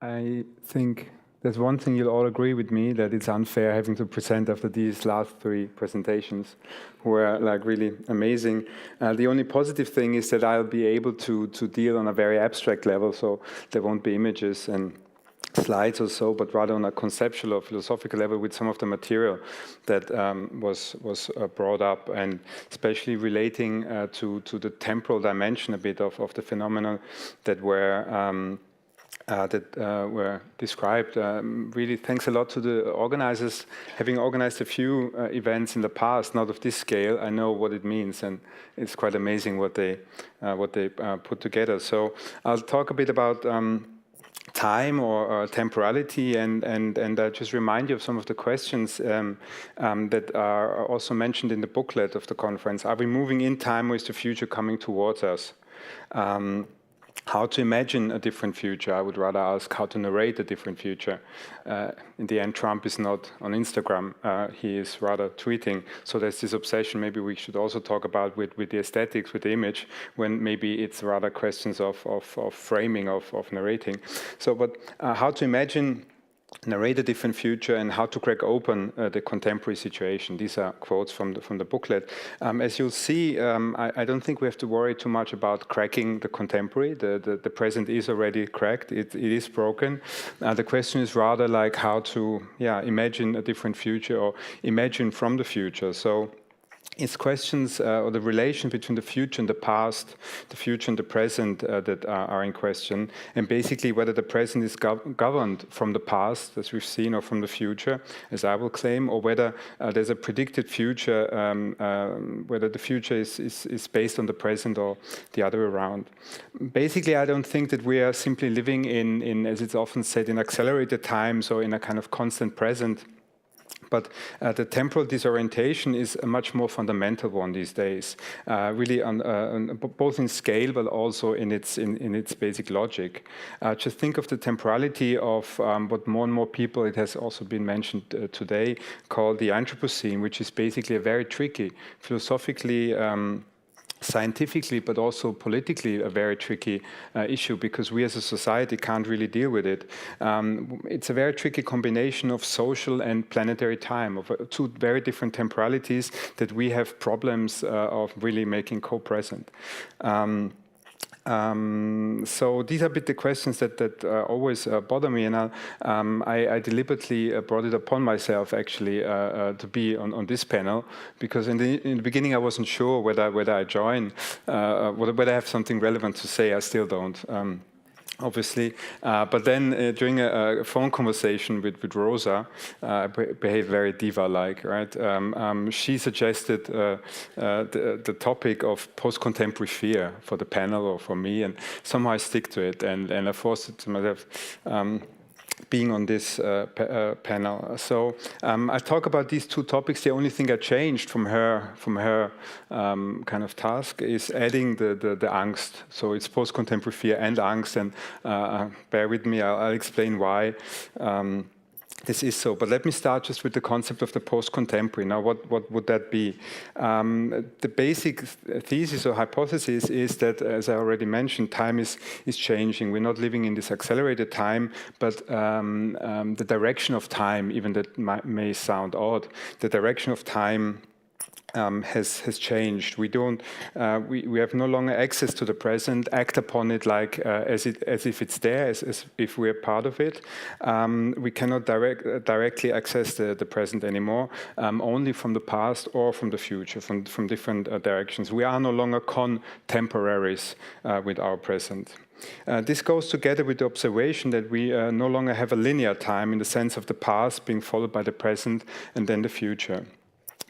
I think there's one thing you'll all agree with me, that it's unfair having to present after these last three presentations, who were like really amazing. The only positive thing is that I'll be able to deal on a very abstract level, so there won't be images and slides or so, but rather on a conceptual or philosophical level with some of the material that was brought up, and especially relating to the temporal dimension a bit of the phenomenon that were described. Really thanks a lot to the organizers. Having organized a few events in the past, not of this scale, I know what it means, and it's quite amazing what they put together. So I'll talk a bit about time or temporality, and I just remind you of some of the questions that are also mentioned in the booklet of the conference. Are we moving in time, or is the future coming towards us? How to imagine a different future? I would rather ask how to narrate a different future. In the end, Trump is not on Instagram. He is rather tweeting. So there's this obsession maybe we should also talk about with the aesthetics, with the image, when maybe it's rather questions of framing, of narrating. So, but how to imagine, narrate a different future, and how to crack open the contemporary situation. These are quotes from the booklet. As you'll see, I don't think we have to worry too much about cracking the contemporary. The present is already cracked. It is broken. The question is rather like how to imagine a different future, or imagine from the future. So it's questions or the relation between the future and the past, the future and the present that are in question, and basically whether the present is governed from the past, as we've seen, or from the future, as I will claim, or whether there's a predicted future, whether the future is based on the present or the other way around. Basically, I don't think that we are simply living in, as it's often said, in accelerated times or in a kind of constant present. But the temporal disorientation is a much more fundamental one these days, really on both in scale but also in its basic logic. Just think of the temporality of what more and more people, it has also been mentioned today, call the Anthropocene, which is basically a very tricky, philosophically, scientifically, but also politically, a very tricky issue, because we as a society can't really deal with it. It's a very tricky combination of social and planetary time, of two very different temporalities that we have problems of really making co-present. So these are a bit the questions that always bother me, and I deliberately brought it upon myself actually to be on this panel, because in the beginning I wasn't sure whether I join, whether I have something relevant to say. I still don't. Obviously, but then during a phone conversation with Rosa, I behaved very diva-like, right? She suggested the topic of post-contemporary fear for the panel or for me, and somehow I stick to it, and I forced it to myself. Being on this panel. So I talk about these two topics. The only thing I changed from her kind of task is adding the angst. So it's post-contemporary fear and angst, and bear with me, I'll explain why this is so. But let me start just with the concept of the post-contemporary. Now, what would that be? The basic thesis or hypothesis is that, as I already mentioned, time is changing. We're not living in this accelerated time, but the direction of time, even that may sound odd, the direction of time has changed. We have no longer access to the present, act upon it like as if it's there, as if we're part of it. We cannot directly access the present anymore, only from the past or from the future, from different directions. We are no longer contemporaries with our present. This goes together with the observation that we no longer have a linear time in the sense of the past being followed by the present and then the future.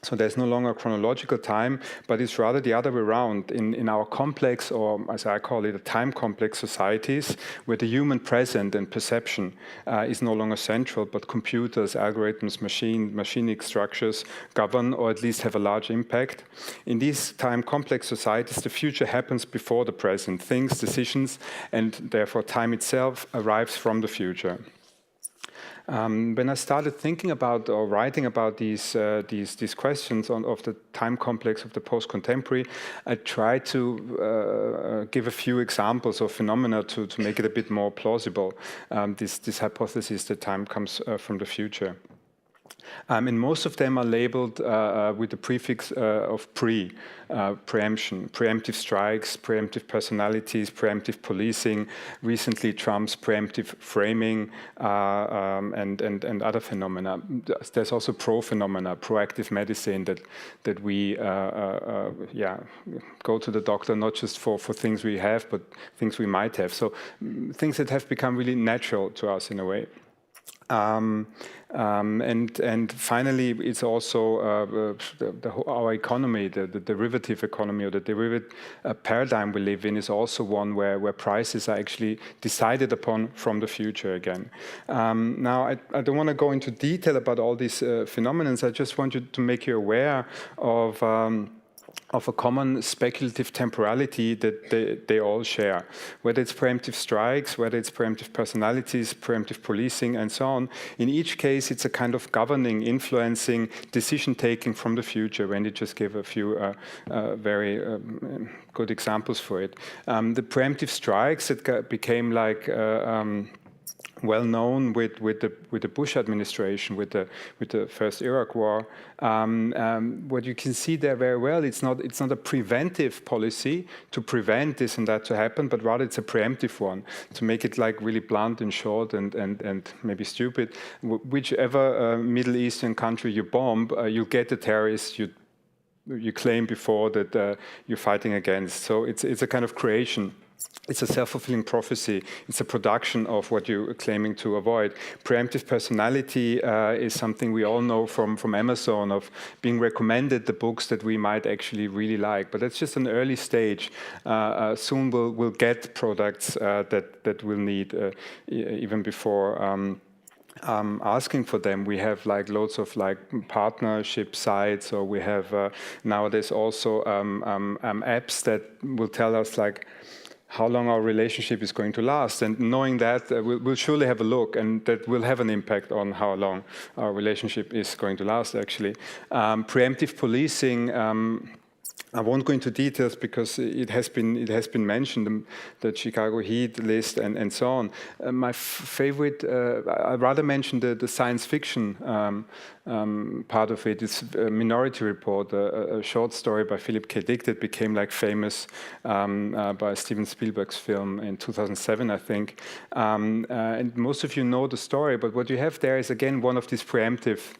So there's no longer chronological time, but it's rather the other way around. In our complex, or as I call it, a time-complex societies, where the human present and perception is no longer central, but computers, algorithms, machinic structures govern, or at least have a large impact. In these time-complex societies, the future happens before the present. Things, decisions, and therefore time itself arrives from the future. When I started thinking about or writing about these questions of the time complex of the post-contemporary, I tried to give a few examples of phenomena to make it a bit more plausible, this hypothesis that time comes from the future. And most of them are labeled with the prefix of preemption, preemptive strikes, preemptive personalities, preemptive policing, recently Trump's preemptive framing, and other phenomena. There's also pro-phenomena, proactive medicine, that we go to the doctor not just for things we have, but things we might have. So things that have become really natural to us in a way. And finally, it's also our economy, the derivative economy, or the derivative paradigm we live in, is also one where prices are actually decided upon from the future again. Now, I don't want to go into detail about all these phenomena. I just want you to make you aware of a common speculative temporality that they all share. Whether it's preemptive strikes, whether it's preemptive personalities, preemptive policing, and so on. In each case, it's a kind of governing, influencing, decision-taking from the future. Wendy just gave a few very good examples for it. The preemptive strikes that became like well known with the Bush administration, with the first Iraq war. What you can see there very well, it's not a preventive policy to prevent this and that to happen, but rather it's a preemptive one, to make it like really blunt and short and maybe stupid. Whichever Middle Eastern country you bomb, you get the terrorists you claim before that you're fighting against. So it's a kind of creation. It's a self-fulfilling prophecy. It's a production of what you're claiming to avoid. Preemptive personality is something we all know from Amazon, of being recommended the books that we might actually really like. But that's just an early stage. Soon we'll get products that we'll need even before asking for them. We have like loads of like partnership sites, or we have nowadays also apps that will tell us like how long our relationship is going to last. And knowing that, we'll surely have a look, and that will have an impact on how long our relationship is going to last, actually. Preemptive policing, I won't go into details because it has been mentioned, the Chicago Heat list and so on. My favorite, I'd rather mention the science fiction part of it. It's Minority Report, a short story by Philip K. Dick that became like famous by Steven Spielberg's film in 2007, I think. And most of you know the story, but what you have there is again one of these preemptive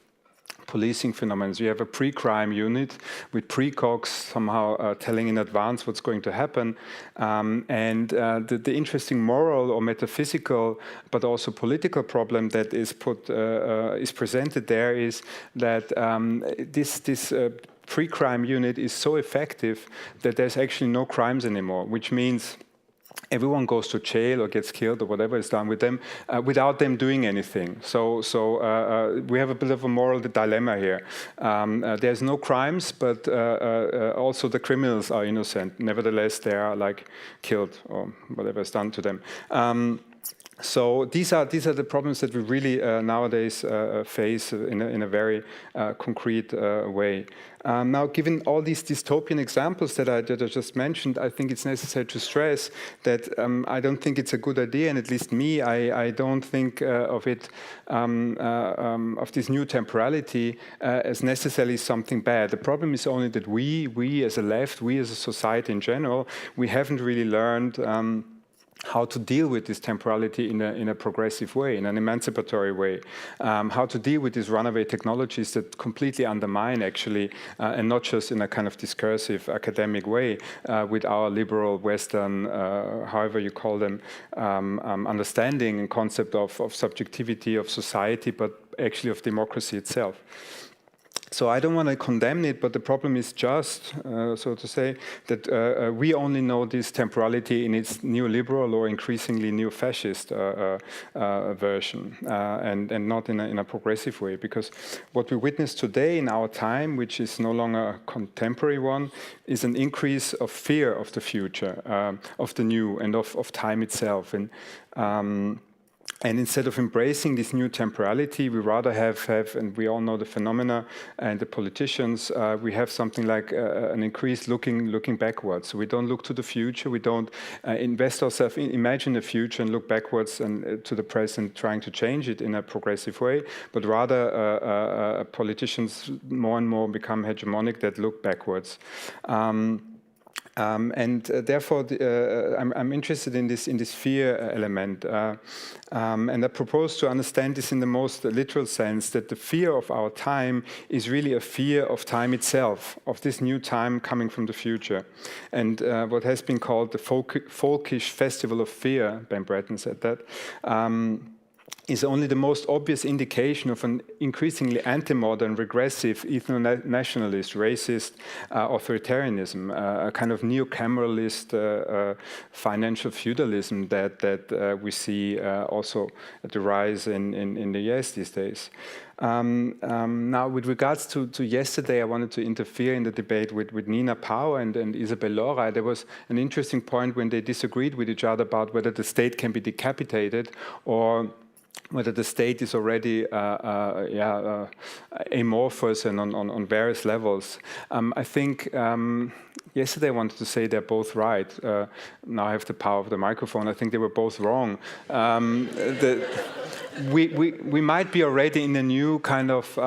policing phenomena. You have a pre-crime unit with precogs somehow telling in advance what's going to happen. And the interesting moral or metaphysical, but also political problem that is presented there is that this pre-crime unit is so effective that there's actually no crimes anymore, which means everyone goes to jail or gets killed or whatever is done with them without them doing anything. So we have a bit of a moral dilemma here. There's no crimes, but also the criminals are innocent. Nevertheless, they are like killed or whatever is done to them. So these are the problems that we really nowadays face in a very concrete way. Now, given all these dystopian examples that I just mentioned, I think it's necessary to stress that I don't think it's a good idea, and at least me, I don't think of it, of this new temporality as necessarily something bad. The problem is only that we as a left, we as a society in general, we haven't really learned how to deal with this temporality in a progressive way, in an emancipatory way, how to deal with these runaway technologies that completely undermine actually, and not just in a kind of discursive academic way, with our liberal Western, however you call them, understanding and concept of subjectivity of society, but actually of democracy itself. So I don't want to condemn it, but the problem is just, so to say, that we only know this temporality in its neoliberal or increasingly neo-fascist version, and not in a progressive way. Because what we witness today in our time, which is no longer a contemporary one, is an increase of fear of the future, of the new, and of time itself. And And instead of embracing this new temporality, we rather have, and we all know the phenomena and the politicians, we have something like an increased looking backwards. So we don't look to the future, we don't invest ourselves in, imagine the future and look backwards and to the present, trying to change it in a progressive way, but rather politicians more and more become hegemonic that look backwards. Therefore, I'm interested in this fear element, and I propose to understand this in the most literal sense, that the fear of our time is really a fear of time itself, of this new time coming from the future. And what has been called the folkish festival of fear, Ben Brereton said that, is only the most obvious indication of an increasingly anti-modern, regressive, ethno-nationalist, racist authoritarianism, a kind of neo-cameralist financial feudalism that we see also at the rise in the US these days. Now, with regards to yesterday, I wanted to interfere in the debate with Nina Pao and Isabel Lora. There was an interesting point when they disagreed with each other about whether the state can be decapitated or whether the state is already amorphous and on various levels. I think yesterday I wanted to say they're both right. Now I have the power of the microphone. I think they were both wrong. We might be already in a new kind of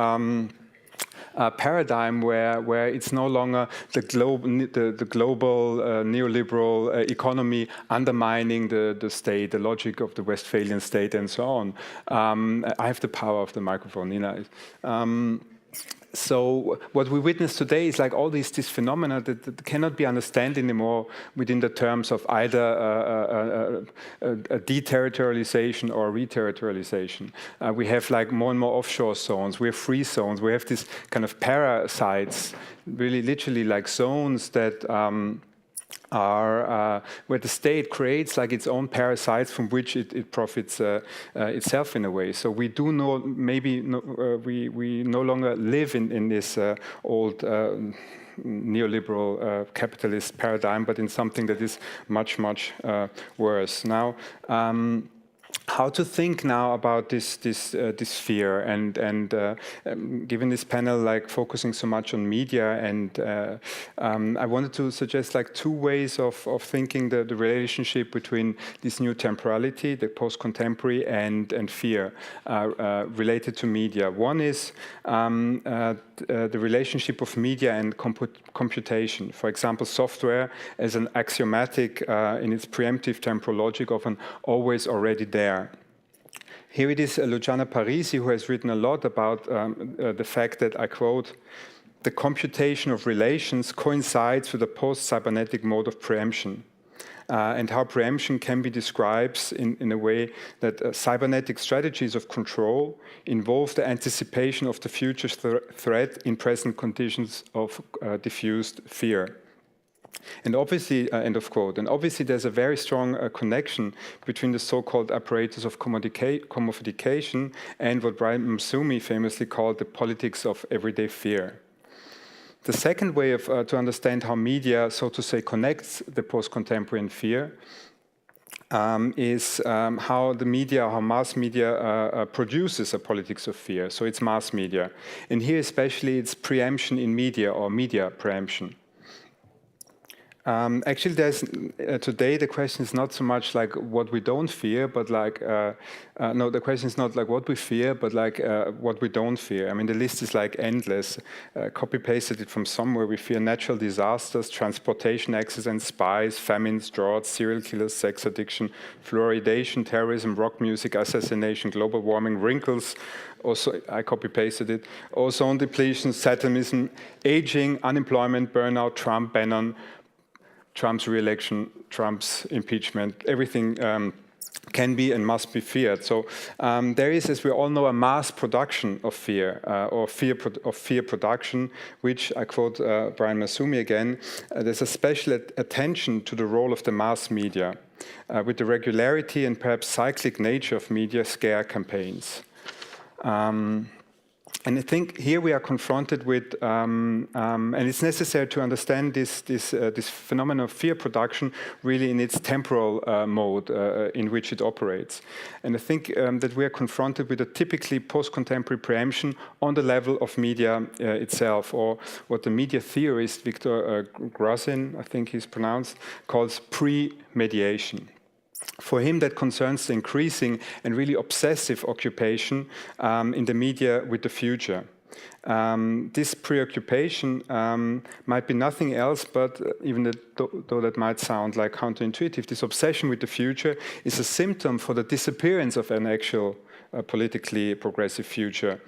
paradigm where it's no longer the global neoliberal economy undermining the state, the logic of the Westphalian state, and so on. I have the power of the microphone, Nina. So what we witness today is like all these phenomena that cannot be understood anymore within the terms of either a deterritorialization or a reterritorialization. We have like more and more offshore zones. We have free zones. We have these kind of parasites, really literally like zones that are where the state creates like its own parasites from which it profits itself in a way. So we do know, maybe we no longer live in this old neoliberal capitalist paradigm, but in something that is much, much worse. Now, how to think now about this fear, and given this panel like focusing so much on media, and I wanted to suggest like two ways of thinking the relationship between this new temporality, the post-contemporary, and fear related to media. One is the relationship of media and computation. For example, software as an axiomatic in its preemptive temporal logic of an always already there. Here it is Luciana Parisi who has written a lot about the fact that, I quote, "The computation of relations coincides with a post-cybernetic mode of preemption." And how preemption can be described in a way that cybernetic strategies of control involve the anticipation of the future threat in present conditions of diffused fear. And obviously, end of quote, and obviously there's a very strong connection between the so-called apparatus of commodification and what Brian Msumi famously called the politics of everyday fear. The second way to understand how media, so to say, connects the post-contemporary and fear is how mass media produces a politics of fear. So it's mass media. And here especially it's preemption in media, or media preemption. Actually, today the question is not so much like what we don't fear, but like, no, the question is not like what we fear, but like what we don't fear. I mean, the list is like endless. Copy-pasted it from somewhere. We fear natural disasters, transportation accidents, spies, famines, droughts, serial killers, sex addiction, fluoridation, terrorism, rock music, assassination, global warming, wrinkles. Also, I copy-pasted it. Ozone depletion, satanism, aging, unemployment, burnout, Trump, Bannon, Trump's re-election, Trump's impeachment, everything can be and must be feared. So there is, as we all know, a mass production of fear, or fear production, which, I quote Brian Msumi again, there's a special attention to the role of the mass media, with the regularity and perhaps cyclic nature of media scare campaigns. And I think here we are confronted with, and it's necessary to understand this phenomenon of fear production really in its temporal mode in which it operates. And I think that we are confronted with a typically post-contemporary preemption on the level of media itself, or what the media theorist Victor Grond, I think he's pronounced, calls premediation. For him, that concerns the increasing and really obsessive occupation in the media with the future. This preoccupation might be nothing else, but even though that might sound like counterintuitive, this obsession with the future is a symptom for the disappearance of an actual politically progressive future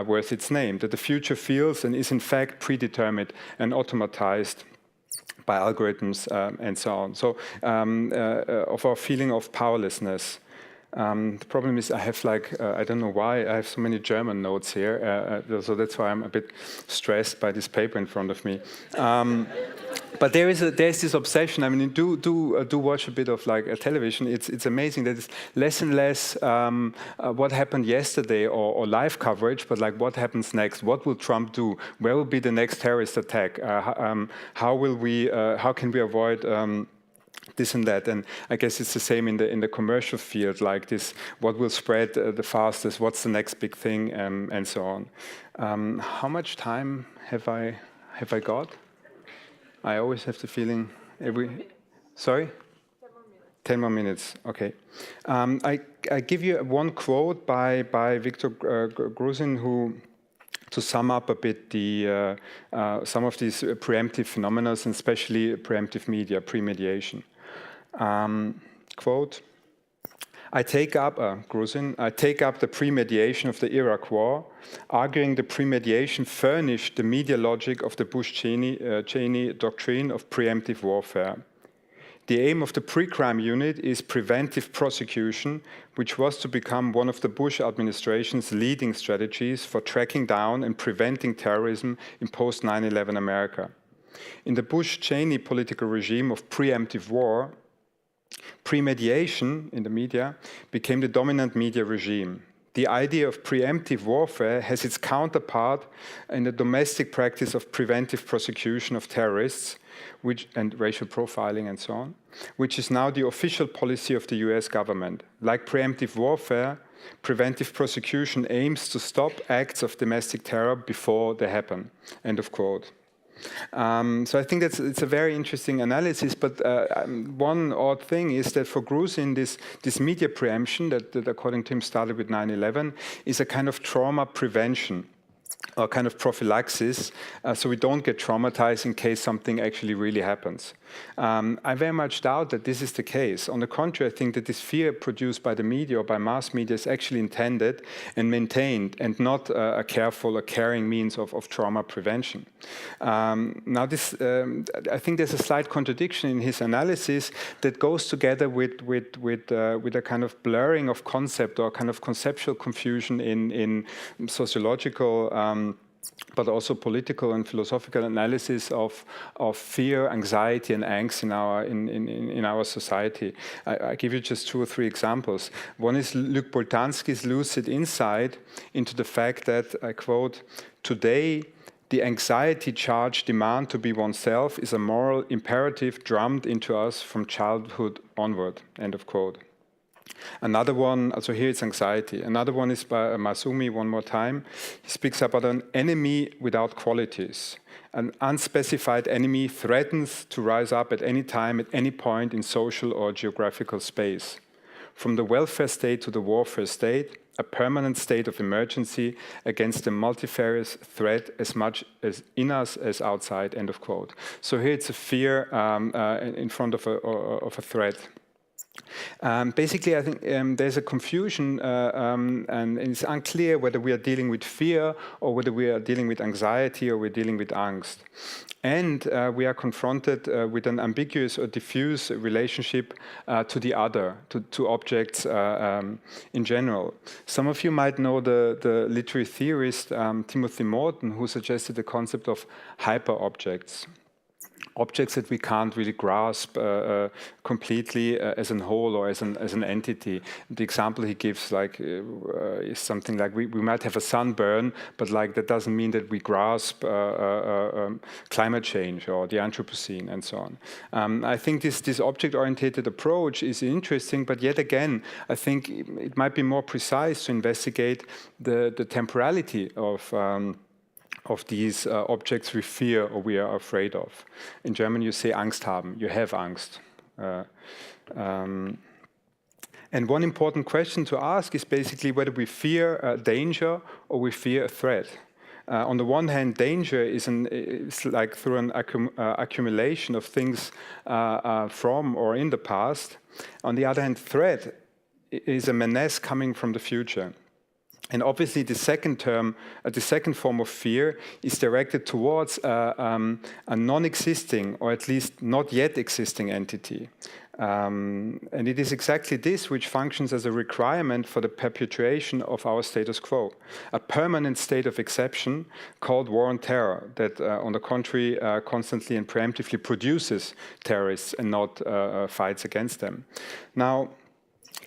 worth its name, that the future feels and is in fact predetermined and automatized by algorithms and so on. So of our feeling of powerlessness. The problem is I have I don't know why, I have so many German notes here, so that's why I'm a bit stressed by this paper in front of me. But there's this obsession. I mean, do watch a bit of a television. It's amazing that it's less and less what happened yesterday or live coverage, but what happens next? What will Trump do? Where will be the next terrorist attack? How can we avoid this and that? And I guess it's the same in the commercial field, like this: what will spread the fastest? What's the next big thing? And so on. How much time have I got? I always have the feeling Sorry? 10 more minutes. Okay. I give you one quote by Victor Grond, who, to sum up a bit some of these preemptive phenomena, and especially preemptive media, premediation. Quote: I take up the premediation of the Iraq War, arguing the premediation furnished the media logic of the Bush-Cheney doctrine of preemptive warfare. The aim of the Precrime unit is preventive prosecution, which was to become one of the Bush administration's leading strategies for tracking down and preventing terrorism in post-9/11 America. In the Bush-Cheney political regime of preemptive war, premediation in the media became the dominant media regime. The idea of preemptive warfare has its counterpart in the domestic practice of preventive prosecution of terrorists, and racial profiling and so on, which is now the official policy of the US government. Like preemptive warfare, preventive prosecution aims to stop acts of domestic terror before they happen. End of quote. So I think it's a very interesting analysis, but one odd thing is that for Grond, this media preemption that according to him started with 9/11 is a kind of trauma prevention, or kind of prophylaxis, so we don't get traumatized in case something actually really happens. I very much doubt that this is the case. On the contrary, I think that this fear produced by the media or by mass media is actually intended and maintained, and not a careful or caring means of trauma prevention. Now, I think there's a slight contradiction in his analysis that goes together with a kind of blurring of concept, or kind of conceptual confusion in sociological but also political and philosophical analysis of fear, anxiety, and angst in our society. I give you just 2 or 3 examples. One is Luc Boltanski's lucid insight into the fact that, I quote, "Today, the anxiety-charged demand to be oneself is a moral imperative drummed into us from childhood onward," end of quote. Another one, so here it's anxiety. Another one is by Masumi, one more time. He speaks about an enemy without qualities. An unspecified enemy threatens to rise up at any time, at any point in social or geographical space. From the welfare state to the warfare state, a permanent state of emergency against a multifarious threat as much as in us as outside, end of quote. So here it's a fear in front of a threat. Basically, I think there's a confusion, and it's unclear whether we are dealing with fear or whether we are dealing with anxiety or we're dealing with angst. And we are confronted with an ambiguous or diffuse relationship to the other, to objects in general. Some of you might know the literary theorist Timothy Morton, who suggested the concept of hyper-objects. objects that we can't really grasp completely as a whole or as an entity. The example he gives is something like we might have a sunburn, but that doesn't mean that we grasp climate change or the Anthropocene and so on. I think this object-oriented approach is interesting, but yet again, I think it might be more precise to investigate the temporality of these objects we fear or we are afraid of. In German, you say Angst haben, you have Angst. And one important question to ask is basically whether we fear danger or we fear a threat. On the one hand, danger is like through an accumulation of things from or in the past. On the other hand, threat is a menace coming from the future. And obviously, the second form of fear is directed towards a non-existing, or at least not yet existing entity. And it is exactly this which functions as a requirement for the perpetuation of our status quo, a permanent state of exception called war on terror that, on the contrary, constantly and preemptively produces terrorists and not fights against them. Now,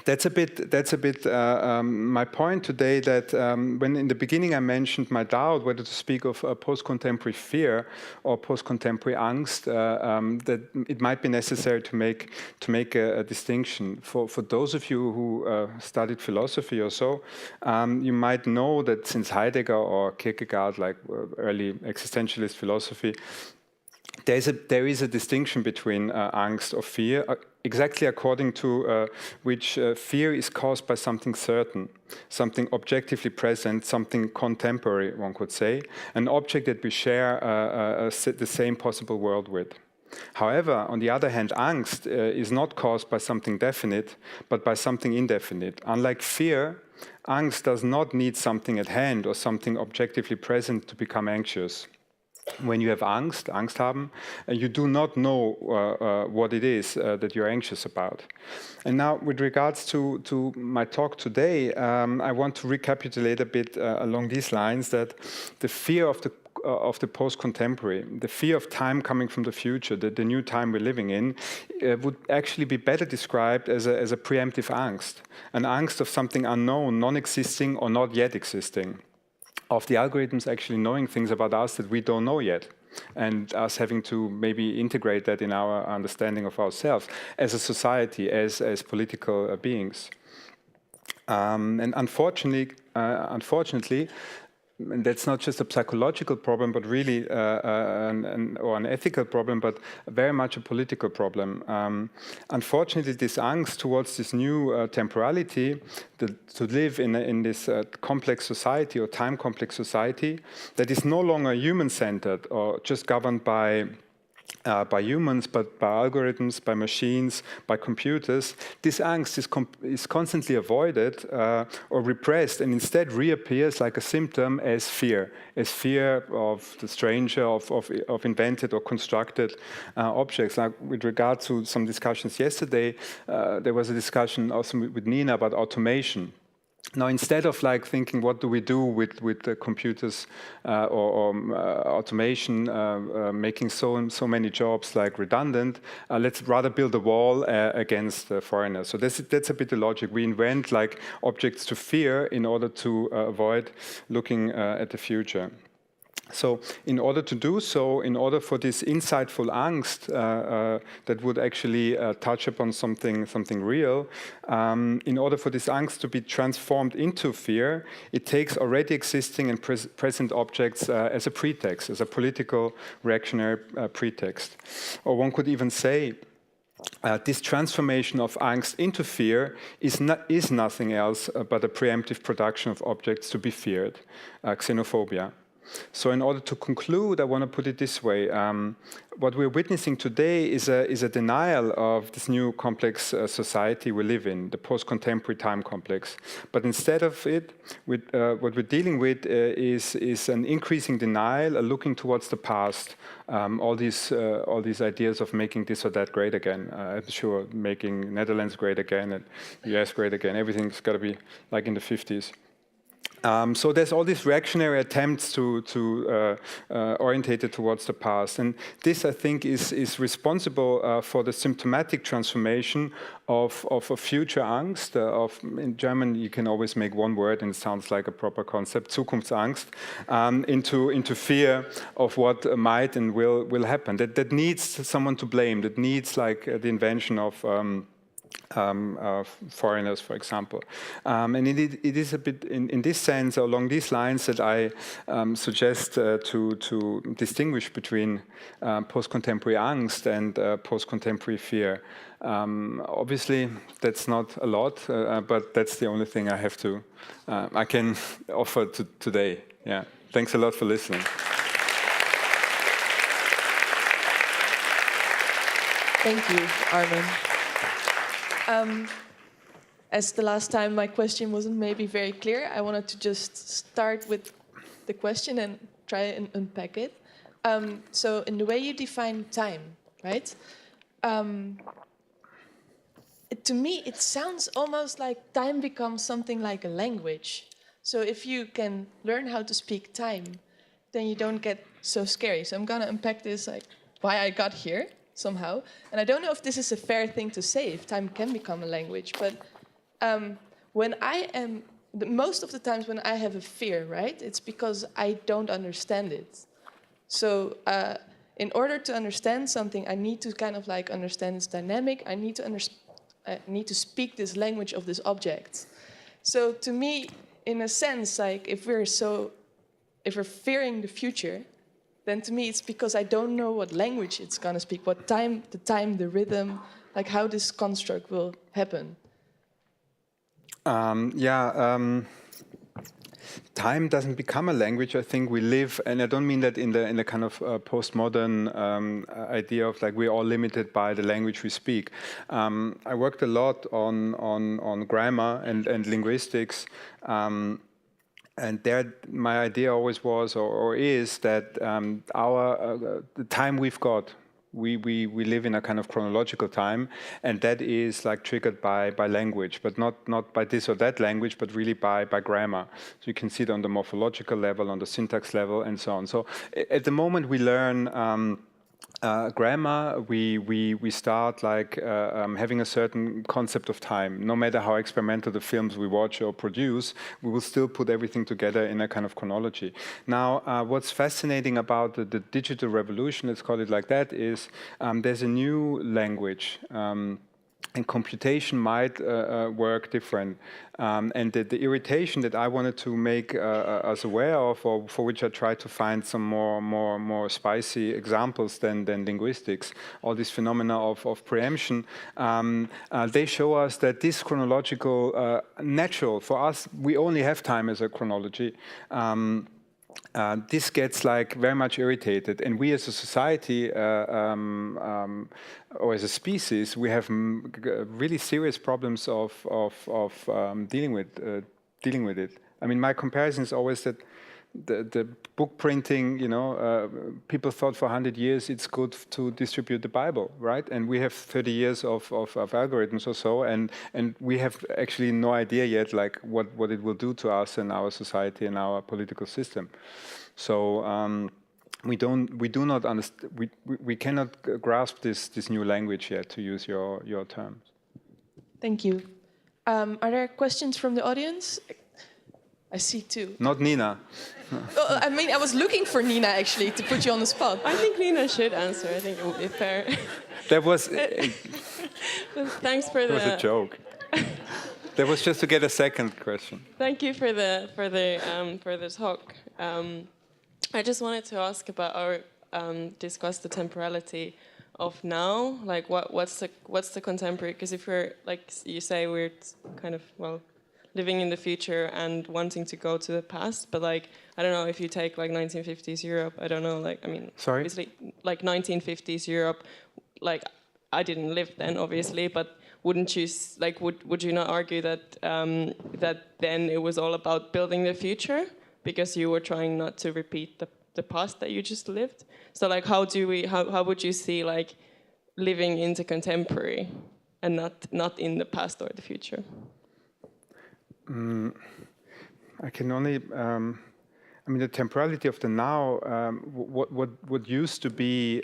that's a bit my point today, that when in the beginning I mentioned my doubt whether to speak of post-contemporary fear or post-contemporary angst, that it might be necessary to make a distinction. For those of you who studied philosophy or so, you might know that since Heidegger or Kierkegaard, like early existentialist philosophy, there is a distinction between angst or fear, exactly according to which fear is caused by something certain, something objectively present, something contemporary, one could say, an object that we share the same possible world with. However, on the other hand, angst is not caused by something definite, but by something indefinite. Unlike fear, angst does not need something at hand or something objectively present to become anxious. When you have Angst haben, you do not know what it is that you're anxious about. And now, with regards to my talk today, I want to recapitulate a bit along these lines, that the fear of the post-contemporary, the fear of time coming from the future, the new time we're living in, would actually be better described as a preemptive angst, an angst of something unknown, non-existing or not yet existing, of the algorithms actually knowing things about us that we don't know yet, and us having to maybe integrate that in our understanding of ourselves as a society, as political beings. And unfortunately, and that's not just a psychological problem, but really or an ethical problem, but very much a political problem. Unfortunately, this angst towards this new temporality, to live in this complex society or time-complex society that is no longer human-centered or just governed by humans, but by algorithms, by machines, by computers, this angst is constantly avoided or repressed, and instead reappears like a symptom as fear of the stranger, of invented or constructed objects. Like with regard to some discussions yesterday, there was a discussion also with Nina about automation. Now, instead of thinking what do we do with the computers or automation making so many jobs redundant, let's rather build a wall against foreigners. So that's a bit the logic. We invent objects to fear in order to avoid looking at the future. So in order to do so, in order for this insightful angst that would actually touch upon something real, in order for this angst to be transformed into fear, it takes already existing and present objects as a pretext, as a political reactionary pretext. Or one could even say this transformation of angst into fear is nothing else but a preemptive production of objects to be feared, xenophobia. So in order to conclude, I want to put it this way. What we're witnessing today is a denial of this new complex society we live in, the post-contemporary time complex. But instead of it, what we're dealing with is an increasing denial, a looking towards the past, all these ideas of making this or that great again. I'm sure making Netherlands great again and US great again. Everything's got to be like in the 50s. So there's all these reactionary attempts to orientate it towards the past, and this, I think, is responsible for the symptomatic transformation of a future Angst. In German, you can always make one word, and it sounds like a proper concept, Zukunftsangst, into fear of what might and will happen. That needs someone to blame. That needs like the invention of foreigners, for example. And it is a bit in this sense, along these lines, that I suggest to distinguish between post-contemporary angst and post-contemporary fear. Obviously, that's not a lot, but that's the only thing I can offer today. Yeah. Thanks a lot for listening. Thank you, Armen. As the last time my question wasn't maybe very clear, I wanted to just start with the question and try and unpack it. So in the way you define time, right? To me, it sounds almost like time becomes something like a language. So if you can learn how to speak time, then you don't get so scary. So I'm going to unpack this, like why I got here somehow. And I don't know if this is a fair thing to say, if time can become a language. But when I am, most of the times when I have a fear, right, it's because I don't understand it. So in order to understand something, I need to kind of like understand its dynamic. I need to speak this language of this object. So to me, in a sense, like if we're fearing the future, then to me it's because I don't know what language it's gonna speak, what time, the rhythm, like how this construct will happen. Time doesn't become a language. I think we live, and I don't mean that in the kind of postmodern idea of like we're all limited by the language we speak. I worked a lot on grammar and linguistics. And there, my idea always was, or is, that the time we've got, we live in a kind of chronological time, and that is like triggered by language, but not by this or that language, but really by grammar. So you can see it on the morphological level, on the syntax level, and so on. So at the moment we learn grammar, we start like having a certain concept of time. No matter how experimental the films we watch or produce, we will still put everything together in a kind of chronology. Now, what's fascinating about the digital revolution, let's call it like that, is there's a new language. And computation might work different. And the irritation that I wanted to make us aware of, or for which I tried to find some more spicy examples than linguistics, all these phenomena of preemption, they show us that this chronological, natural, for us, we only have time as a chronology. This gets like very much irritated, and we as a society or as a species, we have really serious problems of dealing with it. I mean, my comparison is always that the book printing, people thought for 100 years it's good to distribute the Bible, right? And we have 30 years of algorithms or so, and we have actually no idea yet, like what it will do to us and our society and our political system. So we do not understand. We cannot grasp this new language yet, to use your terms. Thank you. Are there questions from the audience? I see two. Not Nina. Well, I mean, I was looking for Nina, actually, to put you on the spot. I think Nina should answer. I think it would be fair. That was... Thanks for that was a joke. That was just to get a second question. Thank you for the talk. I just wanted to ask about discuss the temporality of now. Like, what's the contemporary? Because if we're, like you say, we're kind of, well, living in the future and wanting to go to the past, but like, I don't know, if you take like 1950s Europe, I don't know, like, I mean, sorry? Obviously, like 1950s Europe, like, I didn't live then, obviously, but wouldn't you, like, would you not argue that that then it was all about building the future because you were trying not to repeat the past that you just lived? So like, how would you see like living into contemporary and not in the past or the future? I can only. I mean, the temporality of the now. What used to be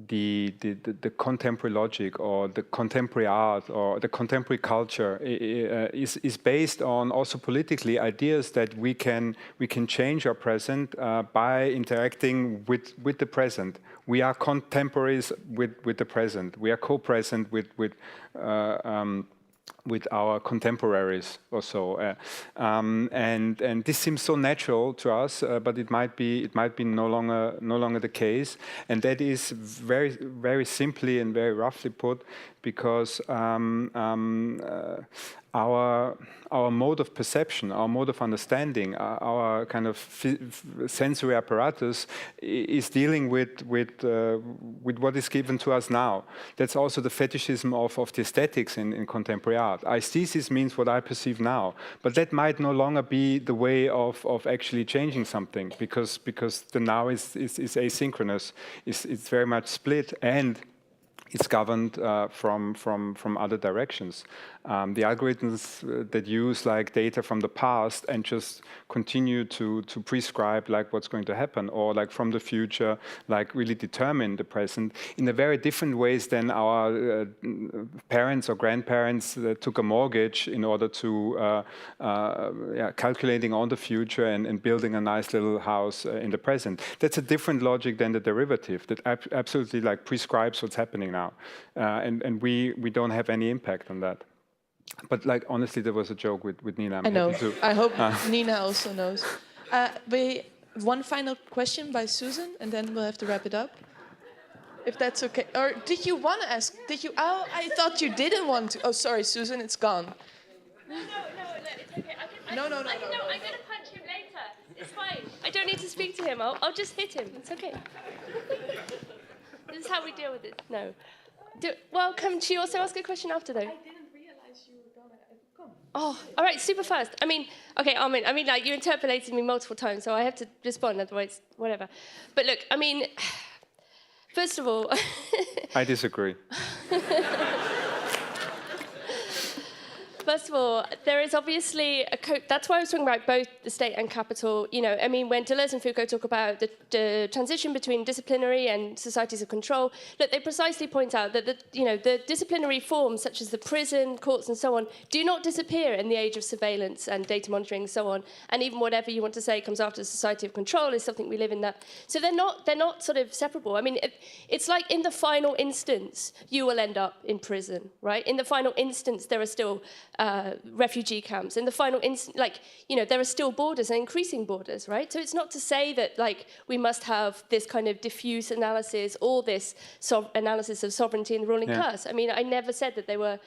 the contemporary logic or the contemporary art or the contemporary culture is based on also politically ideas that we can change our present by interacting with the present. We are contemporaries with the present. We are co-present with our contemporaries or so, and this seems so natural to us, but it might be no longer the case, and that is very simply and very roughly put because our mode of perception, our mode of understanding, our kind of sensory apparatus is dealing with what is given to us now. That's also the fetishism of the aesthetics in contemporary art. Aesthesis means what I perceive now, but that might no longer be the way of actually changing something because the now is asynchronous. It's very much split and it's governed from other directions. The algorithms that use like data from the past and just continue to prescribe like what's going to happen, or like from the future, like really determine the present in a very different ways than our parents or grandparents took a mortgage in order to calculating on the future and building a nice little house in the present. That's a different logic than the derivative that absolutely like prescribes what's happening now, and we don't have any impact on that. But like honestly, there was a joke with Nina. I know. I hope Nina also knows. One final question by Susan, and then we'll have to wrap it up. If that's okay. Or did you want to ask? Did you? Oh, I thought you didn't want to. Oh, sorry, Susan, it's gone. No, it's okay. No. I'm gonna punch him later. It's fine. I don't need to speak to him. I'll just hit him. It's okay. This is how we deal with it. No. Well, can she also ask a question after, though? I didn't realize you were gonna come. Oh, all right, super fast. I mean, okay, Armen, like, you interpolated me multiple times, so I have to respond, otherwise, whatever. But look, I mean, first of all... I disagree. First of all, there is obviously that's why I was talking about both the state and capital. You know, I mean, when Deleuze and Foucault talk about the transition between disciplinary and societies of control, look, they precisely point out that the disciplinary forms such as the prison, courts, and so on do not disappear in the age of surveillance and data monitoring and so on. And even whatever you want to say comes after the society of control is something we live in that. So they're not sort of separable. I mean, it's like in the final instance, you will end up in prison, right? In the final instance, there are still refugee camps. In the final instant, there are still borders and increasing borders, right? So it's not to say that, like, we must have this kind of diffuse analysis, all this analysis of sovereignty and the ruling class. I mean, I never said that they were,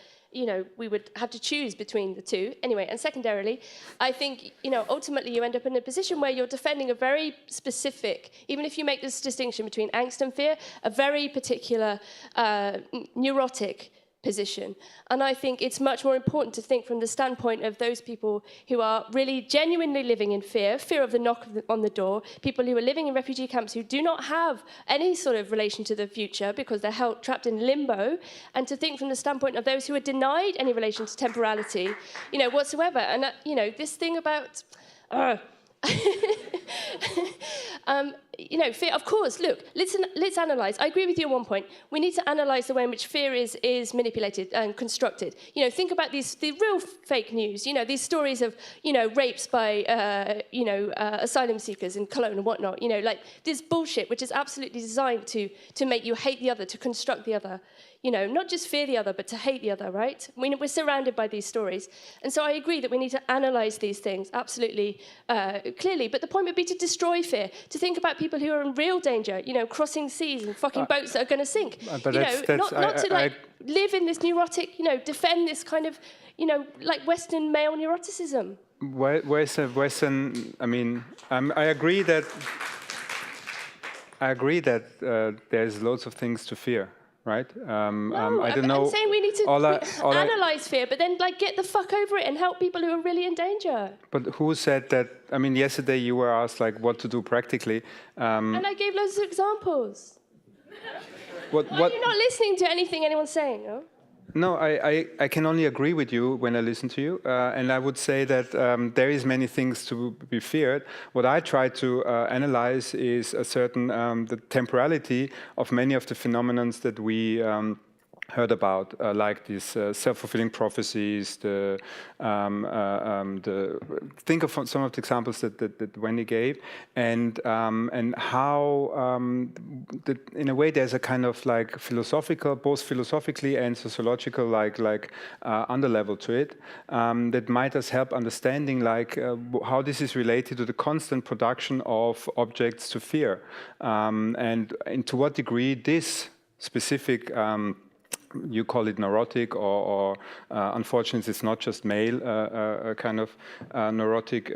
we would have to choose between the two. Anyway, and secondarily, I think, ultimately you end up in a position where you're defending a very specific, even if you make this distinction between angst and fear, a very particular neurotic position. And I think it's much more important to think from the standpoint of those people who are really genuinely living in fear of the knock on the door, people who are living in refugee camps who do not have any sort of relation to the future because they're held trapped in limbo, and to think from the standpoint of those who are denied any relation to temporality, whatsoever. And, this thing about... fear, of course, look, let's analyse. I agree with you at one point. We need to analyse the way in which fear is manipulated and constructed. Think about the real fake news, these stories of, rapes by, asylum seekers in Cologne and whatnot, like this bullshit which is absolutely designed to make you hate the other, to construct the other. Not just fear the other, but to hate the other, right? We're surrounded by these stories. And so I agree that we need to analyse these things absolutely clearly. But the point would be to destroy fear, to think about people who are in real danger, crossing seas and fucking boats that are going to sink. Not to live in this neurotic, defend this kind of, like Western male neuroticism. Where's a Western, I agree that there's loads of things to fear. Right? I don't know. I'm saying we need to analyse fear, but then get the fuck over it and help people who are really in danger. But who said that? I mean, yesterday you were asked what to do practically. And I gave loads of examples. What? Are you not listening to anything anyone's saying? No? No, I can only agree with you when I listen to you, and I would say that there is many things to be feared. What I try to analyze is a certain the temporality of many of the phenomena that we heard about, like these self-fulfilling prophecies. Think of some of the examples that Wendy gave, and how in a way there's a kind of like philosophical, both philosophically and sociological, underlevel to it that might us help understanding how this is related to the constant production of objects to fear, and to what degree this specific you call it neurotic, or unfortunately, it's not just male kind of neurotic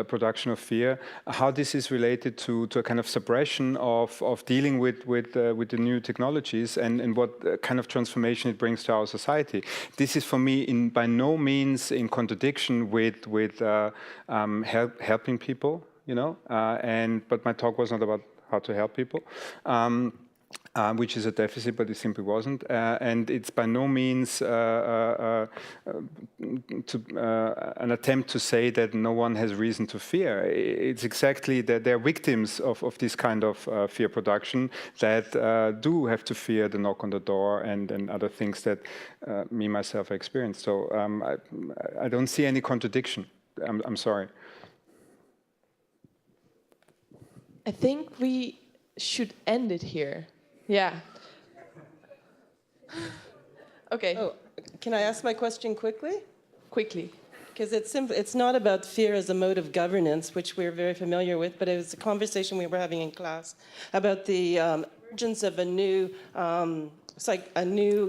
production of fear. How this is related to a kind of suppression of dealing with the new technologies, and what kind of transformation it brings to our society. This is for me by no means in contradiction with helping people, you know. But my talk was not about how to help people. Which is a deficit, but it simply wasn't. And it's by no means an attempt to say that no one has reason to fear. It's exactly that they're victims of this kind of fear production that do have to fear the knock on the door and other things that me, myself, experienced. So I don't see any contradiction. I'm sorry. I think we should end it here. Yeah. Okay. Oh, can I ask my question quickly? Quickly. Because it's not about fear as a mode of governance, which we're very familiar with, but it was a conversation we were having in class about the emergence of a new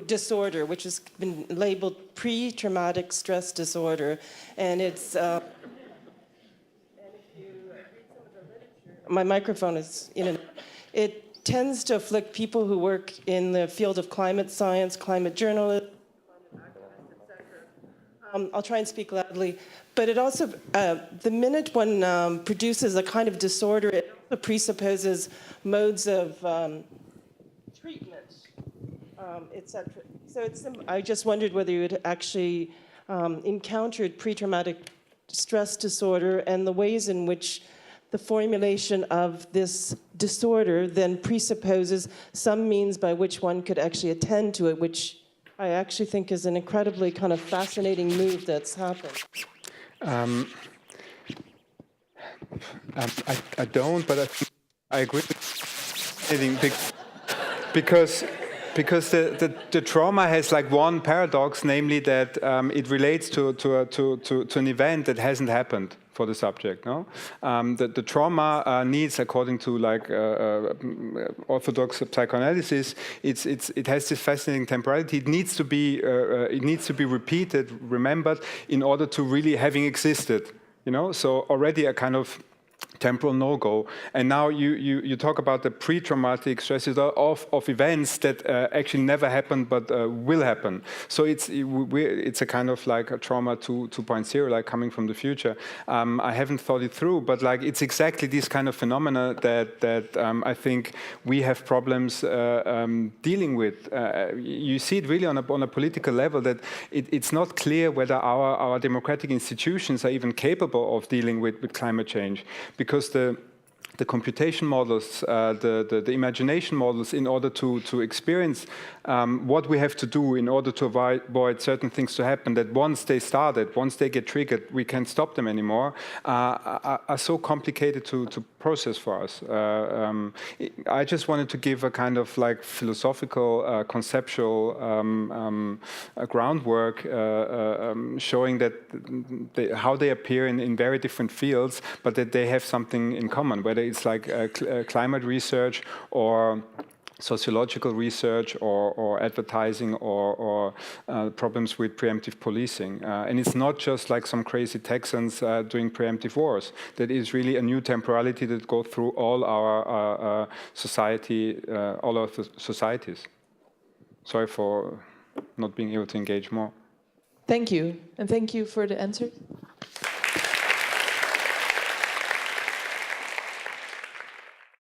disorder, which has been labeled pre-traumatic stress disorder, and it's. And if you read some of the literature, my microphone is it tends to afflict people who work in the field of climate science, climate journalism, climate activists, etc. I'll try and speak loudly. But it also, the minute one produces a kind of disorder, it also presupposes modes of treatment, etc. So I just wondered whether you had actually encountered pre-traumatic stress disorder and the ways in which the formulation of this disorder then presupposes some means by which one could actually attend to it, which I actually think is an incredibly kind of fascinating move that's happened. I don't, but I agree with because the trauma has like one paradox, namely that it relates to an event that hasn't happened for the subject. No, the trauma needs, according to orthodox psychoanalysis, it has this fascinating temporality. It needs to be repeated, remembered, in order to really having existed. You know, so already a kind of temporal no-go. And now you talk about the pre-traumatic stress disorder of events that actually never happened but will happen. So it's a kind of like a trauma 2.0, like coming from the future. I haven't thought it through, but like it's exactly this kind of phenomena that I think we have problems dealing with. You see it really on a political level that it's not clear whether our democratic institutions are even capable of dealing with climate change. Because the computation models, the imagination models, in order to experience what we have to do in order to avoid certain things to happen, that once they started, once they get triggered, we can't stop them anymore, are so complicated to process for us. I just wanted to give a kind of like philosophical, conceptual groundwork showing that how they appear in very different fields, but that they have something in common, whether it's like climate research or sociological research or advertising or problems with preemptive policing. And it's not just like some crazy Texans doing preemptive wars. That is really a new temporality that goes through all our societies. Sorry for not being able to engage more. Thank you, and thank you for the answer.